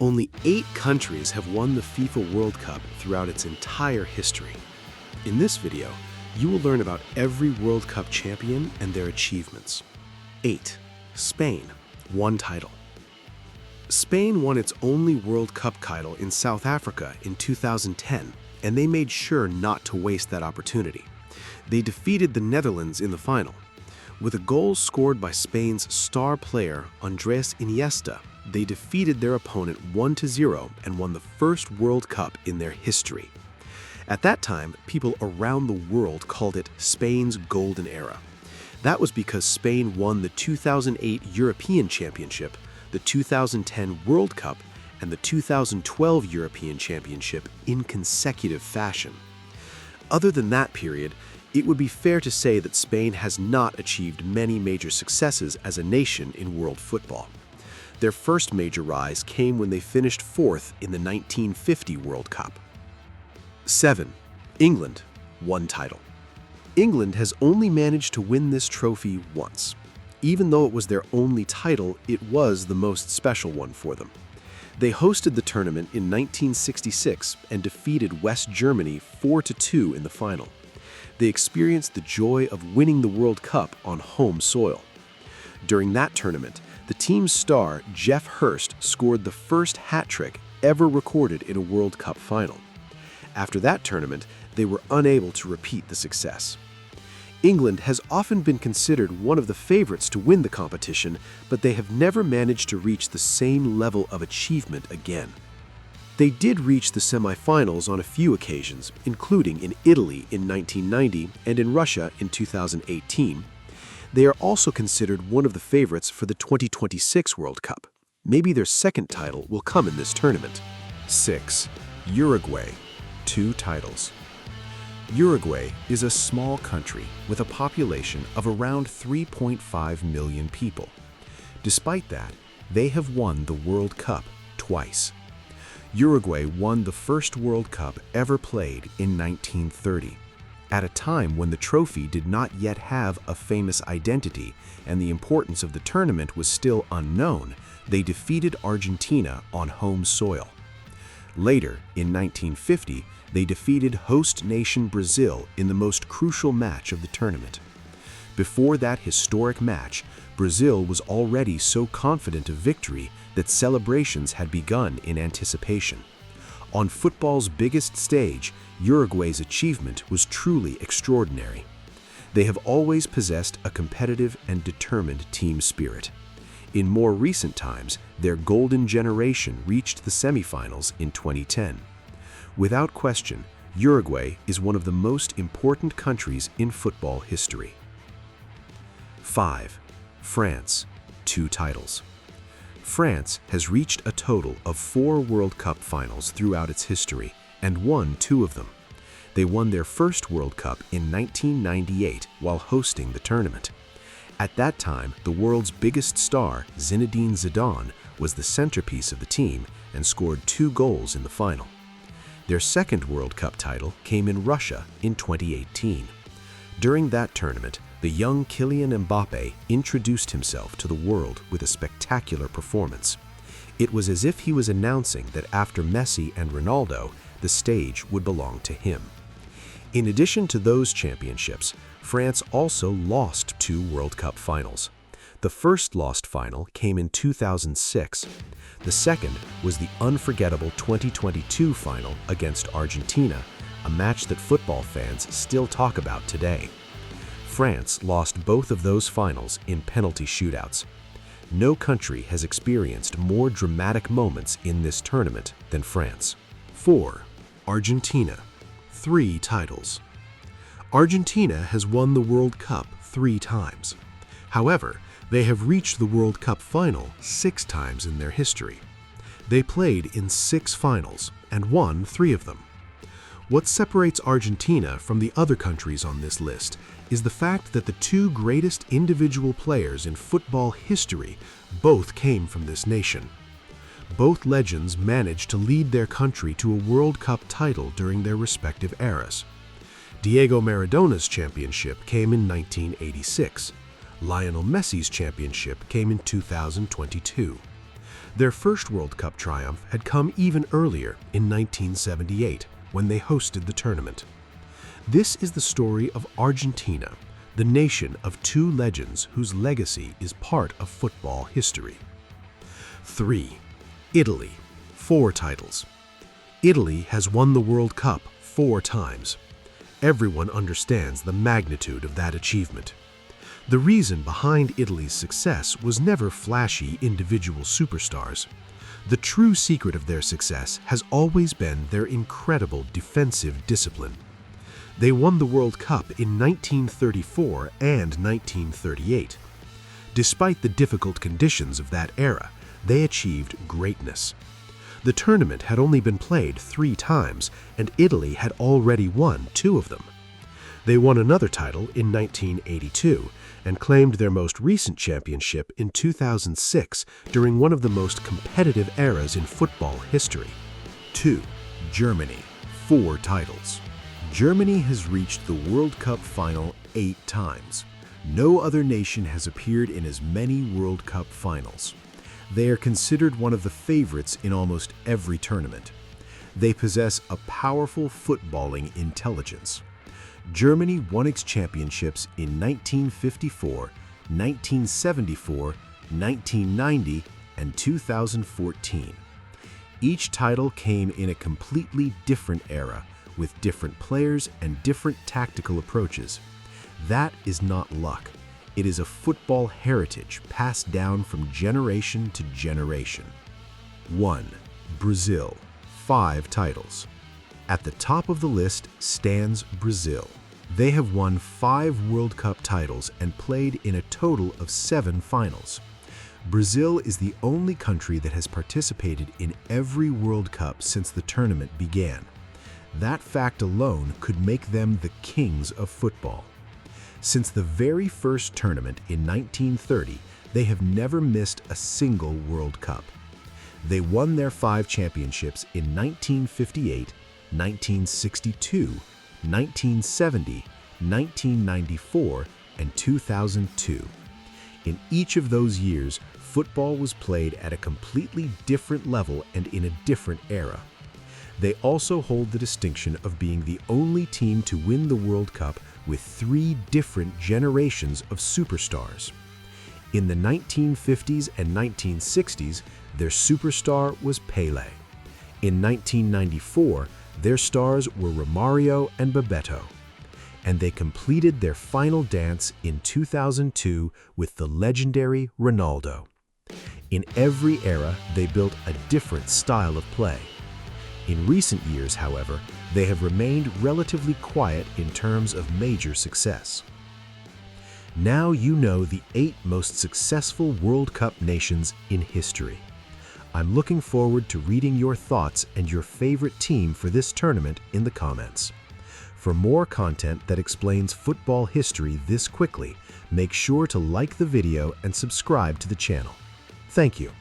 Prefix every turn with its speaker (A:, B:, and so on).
A: Only 8 countries have won the FIFA World Cup throughout its entire history. In this video, you will learn about every World Cup champion and their achievements. 8. Spain, 1 title. Spain won its only World Cup title in South Africa in 2010, and they made sure not to waste that opportunity. They defeated the Netherlands in the final. With a goal scored by Spain's star player, Andrés Iniesta, they defeated their opponent 1-0 and won the first World Cup in their history. At that time, people around the world called it Spain's golden era. That was because Spain won the 2008 European Championship, the 2010 World Cup, and the 2012 European Championship in consecutive fashion. Other than that period, it would be fair to say that Spain has not achieved many major successes as a nation in world football. Their first major rise came when they finished 4th in the 1950 World Cup. 7. England, 1 title. England has only managed to win this trophy once. Even though it was their only title, it was the most special one for them. They hosted the tournament in 1966 and defeated West Germany 4-2 in the final. They experienced the joy of winning the World Cup on home soil. During that tournament, the team's star, Geoff Hurst, scored the first hat-trick ever recorded in a World Cup final. After that tournament, they were unable to repeat the success. England has often been considered one of the favorites to win the competition, but they have never managed to reach the same level of achievement again. They did reach the semifinals on a few occasions, including in Italy in 1990 and in Russia in 2018. They are also considered one of the favorites for the 2026 World Cup. Maybe their second title will come in this tournament. 6. Uruguay, 2 titles. Uruguay is a small country with a population of around 3.5 million people. Despite that, they have won the World Cup twice. Uruguay won the first World Cup ever played in 1930. At a time when the trophy did not yet have a famous identity and the importance of the tournament was still unknown, they defeated Argentina on home soil. Later, in 1950, they defeated host nation Brazil in the most crucial match of the tournament. Before that historic match, Brazil was already so confident of victory that celebrations had begun in anticipation. On football's biggest stage, Uruguay's achievement was truly extraordinary. They have always possessed a competitive and determined team spirit. In more recent times, their golden generation reached the semifinals in 2010. Without question, Uruguay is one of the most important countries in football history. 5. France, 2 titles. France has reached a total of 4 World Cup finals throughout its history and won 2 of them. They won their first World Cup in 1998 while hosting the tournament. At that time, the world's biggest star, Zinedine Zidane, was the centerpiece of the team and scored 2 goals in the final. Their second World Cup title came in Russia in 2018. During that tournament, the young Kylian Mbappé introduced himself to the world with a spectacular performance. It was as if he was announcing that after Messi and Ronaldo, the stage would belong to him. In addition to those championships, France also lost 2 World Cup finals. The first lost final came in 2006. The second was the unforgettable 2022 final against Argentina, a match that football fans still talk about today. France lost both of those finals in penalty shootouts. No country has experienced more dramatic moments in this tournament than France. 4. Argentina, 3 titles. Argentina has won the World Cup 3 times. However, they have reached the World Cup final 6 times in their history. They played in 6 finals and won 3 of them. What separates Argentina from the other countries on this list is the fact that the 2 greatest individual players in football history both came from this nation. Both legends managed to lead their country to a World Cup title during their respective eras. Diego Maradona's championship came in 1986. Lionel Messi's championship came in 2022. Their first World Cup triumph had come even earlier in 1978, when they hosted the tournament. This is the story of Argentina, the nation of two legends whose legacy is part of football history. 3. Italy, 4 titles. Italy has won the World Cup 4 times. Everyone understands the magnitude of that achievement. The reason behind Italy's success was never flashy individual superstars. The true secret of their success has always been their incredible defensive discipline. They won the World Cup in 1934 and 1938. Despite the difficult conditions of that era, they achieved greatness. The tournament had only been played 3 times, and Italy had already won 2 of them. They won another title in 1982 and claimed their most recent championship in 2006 during one of the most competitive eras in football history. 2. Germany, 4 titles. Germany has reached the World Cup final 8 times. No other nation has appeared in as many World Cup finals. They are considered one of the favorites in almost every tournament. They possess a powerful footballing intelligence. Germany won its championships in 1954, 1974, 1990, and 2014. Each title came in a completely different era, with different players and different tactical approaches. That is not luck. It is a football heritage passed down from generation to generation. 1. Brazil, 5 titles. At the top of the list stands Brazil. They have won 5 World Cup titles and played in a total of 7 finals. Brazil is the only country that has participated in every World Cup since the tournament began. That fact alone could make them the kings of football. Since the very first tournament in 1930, they have never missed a single World Cup. They won their 5 championships in 1958, 1962, 1970, 1994, and 2002. In each of those years, football was played at a completely different level and in a different era. They also hold the distinction of being the only team to win the World Cup with 3 different generations of superstars. In the 1950s and 1960s, their superstar was Pelé. In 1994, their stars were Romário and Bebeto. And they completed their final dance in 2002 with the legendary Ronaldo. In every era, they built a different style of play. In recent years, however, they have remained relatively quiet in terms of major success. Now you know the 8 most successful World Cup nations in history. I'm looking forward to reading your thoughts and your favorite team for this tournament in the comments. For more content that explains football history this quickly, make sure to like the video and subscribe to the channel. Thank you.